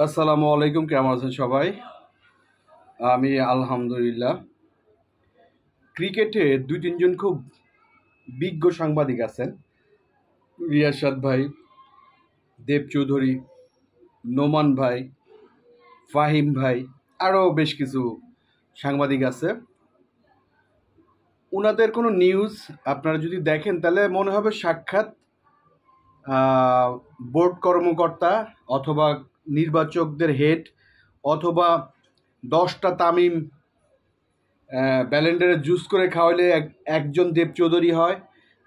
আসসালামু আলাইকুম, কেমন আছেন সবাই? আমি আলহামদুলিল্লাহ। ক্রিকেটে দুই তিনজন খুব বিজ্ঞ সাংবাদিক আছেন, রিয়াসাদ ভাই, দেব চৌধুরী, নোমান ভাই, ফাহিম ভাই, আরও বেশ কিছু সাংবাদিক আছে। ওনাদের কোনো নিউজ আপনারা যদি দেখেন তাহলে মনে হবে সাক্ষাৎ বোর্ড কর্মকর্তা অথবা নির্বাচকদের হেড অথবা 10টা তামিম ব্যালেন্ডারে জুস করে খাওয়ালে একজন দেব চৌধুরী হয়,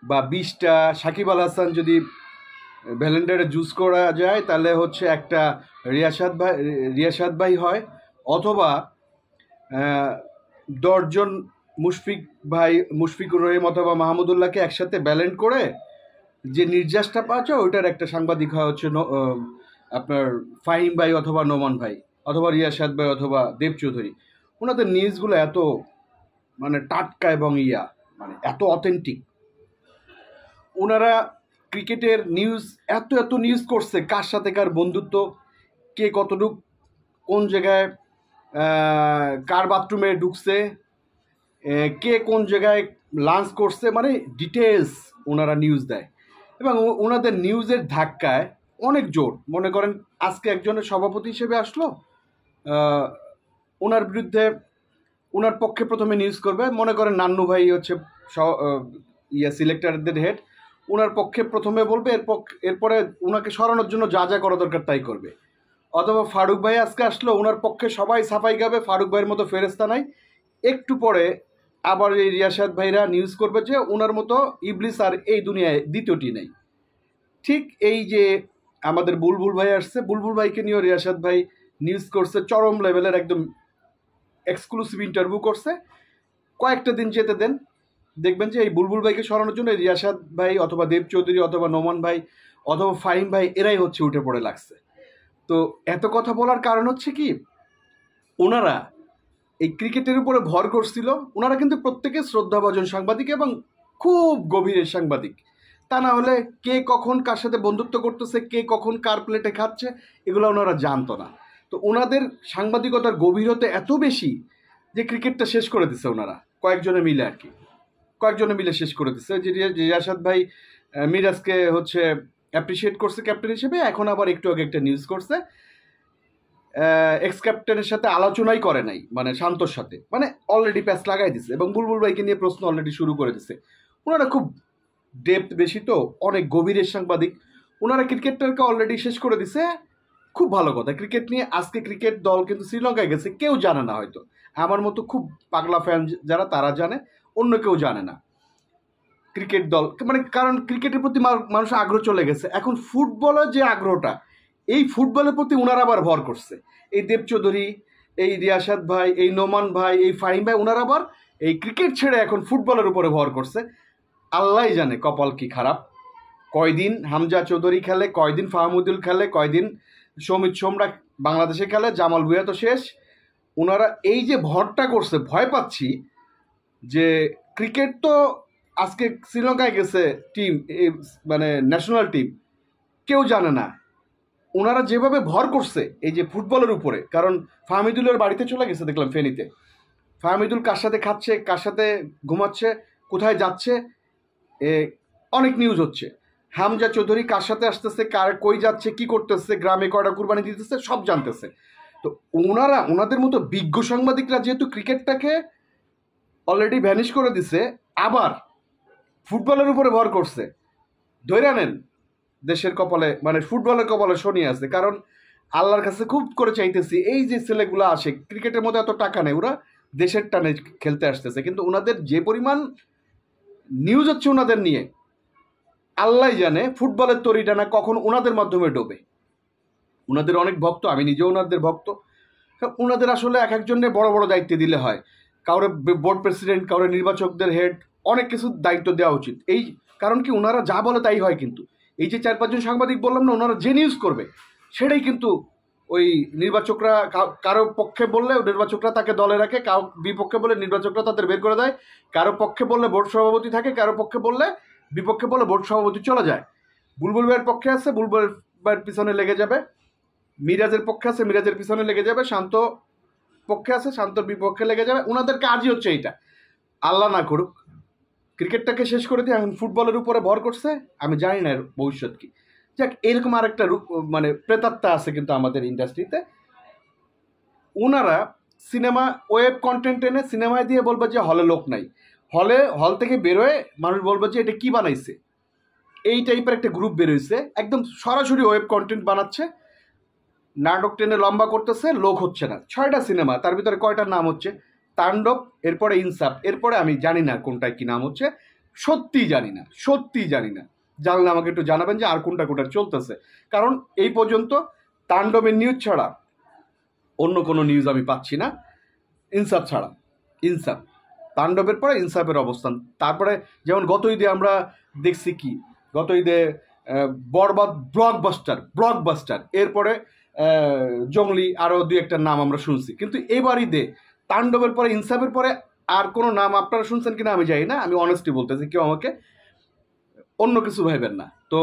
বা 20টা সাকিব আল হাসান যদি ব্যালেন্ডারে জুস করা যায় তাহলে হচ্ছে একটা রিয়াসাদ ভাই হয়, অথবা 10জন মুশফিকুর রহিম অথবা মাহমুদুল্লাহকে একসাথে ব্যালেন্ড করে যে নির্যাসটা পাওয়া ওইটার একটা সাংবাদিক হয় হচ্ছে আপনার ফাহিম ভাই অথবা নোমান ভাই অথবা রিয়াসাদ ভাই অথবা দেব চৌধুরী। ওনাদের নিউজগুলো এত মানে টাটকা এবং মানে এত অথেন্টিক। ওনারা ক্রিকেটের নিউজ এত নিউজ করছে, কার সাথে কার বন্ধুত্ব, কে কতটুক কোন জায়গায় কার বাথরুমে ঢুকছে, কে কোন জায়গায় লাঞ্চ করছে, মানে ডিটেলস ওনারা নিউজ দেয়। এবং ওনাদের নিউজের ধাক্কায় অনেক জোর। মনে করেন আজকে একজনের সভাপতি হিসেবে আসলো, ওনার বিরুদ্ধে ওনার পক্ষে প্রথমে নিউজ করবে, মনে করেন নান্নু ভাই হচ্ছে সিলেক্টরদের হেড, ওনার পক্ষে প্রথমে বলবে, এরপরে ওনাকে সরানোর জন্য যা যা করা দরকার তাই করবে। অথবা ফারুক ভাই আজকে আসলো, ওনার পক্ষে সবাই সাফাই গাবে, ফারুক ভাইয়ের মতো ফেরেস্তা নাই। একটু পরে আবার এই রিয়াসাদ ভাইরা নিউজ করবে যে ওনার মতো ইবলিস আর এই দুনিয়ায় দ্বিতীয়টি নেই। ঠিক এই যে আমাদের বুলবুল ভাই আসছে, বুলবুল ভাইকে নিয়েও রিয়াসাদ ভাই নিউজ করছে, চরম লেভেলের একদম এক্সক্লুসিভ ইন্টারভিউ করছে। কয়েকটা দিন যেতে দেন, দেখবেন যে এই বুলবুল ভাইকে সরানোর জন্য রিয়াসাদ ভাই অথবা দেব চৌধুরী অথবা নোমান ভাই অথবা ফাহিম ভাই এরাই হচ্ছে উঠে পড়ে লাগছে। তো এত কথা বলার কারণ হচ্ছে কি, ওনারা এই ক্রিকেটের উপরে ভর করছিল। ওনারা কিন্তু প্রত্যেকে শ্রদ্ধাভাজন সাংবাদিক এবং খুব গভীরের সাংবাদিক। তা না হলে কে কখন কার সাথে বন্ধুত্ব করতেছে, কে কখন কার প্লেটে খাচ্ছে, এগুলো ওনারা জানতো না। তো ওনাদের সাংবাদিকতার গভীরতা এত বেশি যে ক্রিকেটটা শেষ করে দিচ্ছে ওনারা কয়েকজনে মিলে আর কি, কয়েকজনে মিলে শেষ করে দিচ্ছে। যে রিয়াসাদ ভাই মিরাজকে হচ্ছে অ্যাপ্রিসিয়েট করছে ক্যাপ্টেন হিসেবে, এখন আবার একটু আগে একটা নিউজ করছে এক্স ক্যাপ্টেনের সাথে আলোচনাই করে নাই, মানে শান্তর সাথে, মানে অলরেডি প্যাচ লাগাই দিছে এবং বুলবুল ভাইকে নিয়ে প্রশ্ন অলরেডি শুরু করে দিছে। ওনারা খুব ডেপথ বেশি, তো অনেক গভীরের সাংবাদিক। ওনারা ক্রিকেটটাকে অলরেডি শেষ করে দিছে। খুব ভালো কথা। ক্রিকেট নিয়ে আজকে ক্রিকেট দল কিন্তু শ্রীলঙ্কায় গেছে, কেউ জানে না, হয়তো আমার মতো খুব পাগলা ফ্যান যারা তারা জানে, অন্য কেউ জানে না ক্রিকেট দল, মানে কারণ ক্রিকেটের প্রতি মানুষ আগ্রহ চলে গেছে। এখন ফুটবলের যে আগ্রহটা, এই ফুটবলের প্রতি ওনারা আবার ভর করছে। এই দেব চৌধুরী, এই রিয়াসাদ ভাই, এই নোমান ভাই, এই ফাহিম ভাই, ওনারা আবার এই ক্রিকেট ছেড়ে এখন ফুটবলের উপরে ভর করছে। আল্লাহ জানে কপাল কি খারাপ। কয়দিন হামজা চৌধুরী খেলে, কয়দিন ফাহমুদুল খেলে, কয়দিন সৌমিত সোমরা বাংলাদেশে খেলে, জামাল ভুঁইয়া তো শেষ। ওনারা এই যে ভরটা করছে, ভয় পাচ্ছি যে ক্রিকেট তো আজকে শ্রীলঙ্কায় গেছে টিম, মানে ন্যাশনাল টিম, কেউ জানে না। ওনারা যেভাবে ভর করছে এই যে ফুটবলের উপরে, কারণ ফাহমিদুলের বাড়িতে চলে গেছে দেখলাম ফেনীতে। ফাহমিদুল কার সাথে খাচ্ছে, কার সাথে ঘুমাচ্ছে, কোথায় যাচ্ছে, অনেক নিউজ হচ্ছে। হামজা চৌধুরী কার সাথে আসতেছে, কার কই যাচ্ছে, কি করতেছে, গ্রামে কয়টা কুরবানি দিতেছে, সব জানতেছে। তো ওনাদের মতো বিজ্ঞ সাংবাদিকরা যেহেতু ক্রিকেটটাকে অলরেডি ভ্যানিশ করে দিছে, আবার ফুটবলের উপরে ভর করছে, ধরে নেন দেশের কপালে, মানে ফুটবলের কপালে শনি আছে। কারণ আল্লাহর কাছে খুব করে চাইতেছি এই যে ছেলেগুলো আসে, ক্রিকেটের মধ্যে এত টাকা নেই, ওরা দেশের টানে খেলতে আসতেছে, কিন্তু ওনাদের যে পরিমাণ নিউজ হচ্ছে ওনাদের নিয়ে, আল্লাহ জানে ফুটবলের তরিটা না কখন ওনাদের মাধ্যমে ডোবে। ওনাদের অনেক ভক্ত, আমি নিজেও ওনাদের ভক্ত। ওনাদের আসলে এক একজনে বড় বড় দায়িত্ব দিলে হয়, কাউরে বোর্ড প্রেসিডেন্ট, কাউরে নির্বাচকদের হেড, অনেক কিছু দায়িত্ব দেওয়া উচিত। এই কারণ কি ওনারা যা বলে তাই হয়। কিন্তু এই যে 4-5 জন সাংবাদিক বললাম না, ওনারা যে নিউজ করবে সেটাই কিন্তু ওই নির্বাচকরা কারো পক্ষে বললে নির্বাচকরা তাকে দলে রাখে, কারো বিপক্ষে বলে নির্বাচকরা তাদের বের করে দেয়, কারো পক্ষে বললে বোর্ড সভাপতি থাকে, কারো পক্ষে বললে বিপক্ষে বলে বোর্ড সভাপতি চলে যায়। বুলবুল ভাইয়ের পক্ষে আছে, বুলবুল ভাইয়ের পিছনে লেগে যাবে, মিরাজের পক্ষে আছে, মিরাজের পিছনে লেগে যাবে, শান্ত পক্ষে আছে, শান্তর বিপক্ষে লেগে যাবে। ওনাদের কাজই হচ্ছে এইটা। আল্লাহ না করুক ক্রিকেটটাকে শেষ করে দিয়ে এখন ফুটবলের উপরে ভর করছে, আমি জানি না এর ভবিষ্যৎ কি। যাক, এরকম আরেকটা মানে প্রেতাত্মা আছে কিন্তু আমাদের ইন্ডাস্ট্রিতে। ওনারা সিনেমা ওয়েব কন্টেন্ট এনে সিনেমায় দিয়ে বলবে যে হলে লোক নাই, হল থেকে বেরোয় মানুষ বলবে যে এটা কি বানাইছে। এই টাইপের একটা গ্রুপ বেরোইছে, একদম সরাসরি ওয়েব কন্টেন্ট বানাচ্ছে, নাটক টেনে লম্বা করতেছে, লোক হচ্ছে না। 6টা সিনেমা, তার ভিতরে কয়টার নাম হচ্ছে তাণ্ডব, এরপরে ইনসাফ, এরপরে আমি জানি না কোনটায় কি নাম হচ্ছে, সত্যিই জানি না। জানলে আমাকে একটু জানাবেন যে আর কোনটা চলতেছে, কারণ এই পর্যন্ত তাণ্ডবের নিউজ ছাড়া অন্য কোনো নিউজ আমি পাচ্ছি না, ইনসাফ ছাড়া। ইনসাফ, তাণ্ডবের পরে ইনসাফের অবস্থান। তারপরে যেমন গত ঈদে আমরা দেখছি কি, গত ঈদে বরবাদ ব্লকবাস্টার, এরপরে জঙ্গলি, আরও দুই একটা নাম আমরা শুনছি। কিন্তু এবার ঈদে তাণ্ডবের পরে ইনসাফের পরে আর কোনো নাম আপনারা শুনছেন কিনা আমি জানি না, আমি অনেস্টলি বলতেছি, কেউ আমাকে অন্য কিছু ভাইবেন না। তো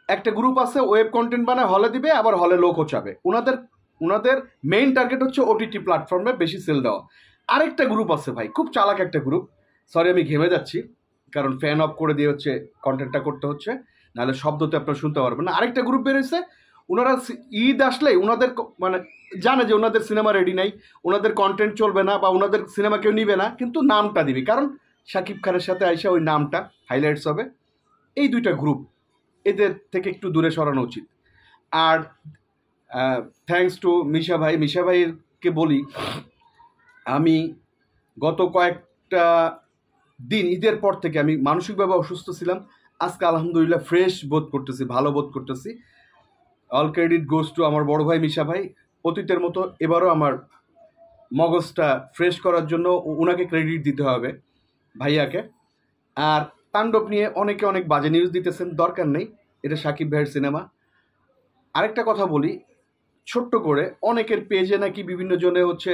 একটা গ্রুপ আছে ওয়েব কন্টেন্ট বানায় হলে দিবে, আবার হলে লোক হচাবে। ওনাদের মেইন টার্গেট হচ্ছে ওটিটি প্ল্যাটফর্মে বেশি সেল দেওয়া। আরেকটা গ্রুপ আছে ভাই, খুব চালাক একটা গ্রুপ, সরি আমি ঘেমে যাচ্ছি, কারণ ফ্যান অফ করে দিয়ে হচ্ছে কন্টেন্টটা করতে হচ্ছে, নাহলে শব্দতে আপনারা শুনতে পারবেন না। আরেকটা গ্রুপ বেরোয়েছে, ওনারা ঈদ আসলে ওনাদের মানে জানে যে ওনাদের সিনেমা রেডি নাই, ওনাদের কন্টেন্ট চলবে না, বা ওনাদের সিনেমা কেউ নিবে না, কিন্তু নামটা দিবে, কারণ শাকিব খানের সাথে আইসা ওই নামটা হাইলাইটস হবে। এই দুইটা গ্রুপ, এদের থেকে একটু দূরে সরানো উচিত। আর থ্যাঙ্কস টু মিশা ভাইকে বলি, আমি গত কয়েকটা দিন ঈদের পর থেকে আমি মানসিকভাবে অসুস্থ ছিলাম, আজকে আলহামদুলিল্লাহ ফ্রেশ বোধ করতেছি, ভালো বোধ করতেছি। অল ক্রেডিট গোস টু আমার বড় ভাই মিশা ভাই। অতীতের মতো এবারও আমার মগজটা ফ্রেশ করার জন্য ওনাকে ক্রেডিট দিতে হবে, ভাইয়াকে। আর তাণ্ডব নিয়ে অনেকে অনেক বাজে নিউজ দিতেছেন, দরকার নেই, এটা সাকিব ভাইয়ের সিনেমা। আরেকটা কথা বলি ছোট্ট করে, অনেকের পেজে নাকি বিভিন্ন জনে হচ্ছে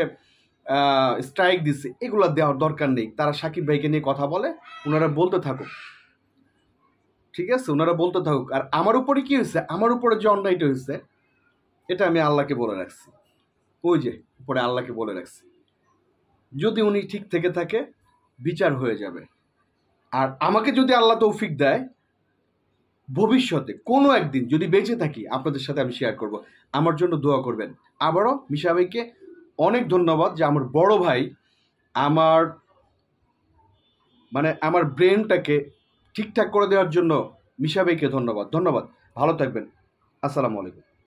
স্ট্রাইক দিচ্ছে, এগুলো দেওয়ার দরকার নেই। তারা সাকিব ভাইকে নিয়ে কথা বলে, ওনারা বলতে থাকুক, ঠিক আছে, ওনারা বলতে থাকুক। আর আমার উপরে কি হয়েছে, আমার উপরে যে অন্যায়টা হয়েছে, এটা আমি আল্লাহকে বলে রাখছি, ওই যে উপরে আল্লাহকে বলে রাখছি, যদি উনি ঠিক থেকে থাকে বিচার হয়ে যাবে। আর আমাকে যদি আল্লাহ তৌফিক দেয়, ভবিষ্যতে কোনো একদিন যদি বেঁচে থাকি আপনাদের সাথে আমি শেয়ার করব। আমার জন্য দোয়া করবেন। আবারও মিশা ভাইকে অনেক ধন্যবাদ, যে আমার বড় ভাই আমার ব্রেনটাকে ঠিকঠাক করে দেওয়ার জন্য মিশা ভাইকে ধন্যবাদ। ভালো থাকবেন। আসসালামু আলাইকুম।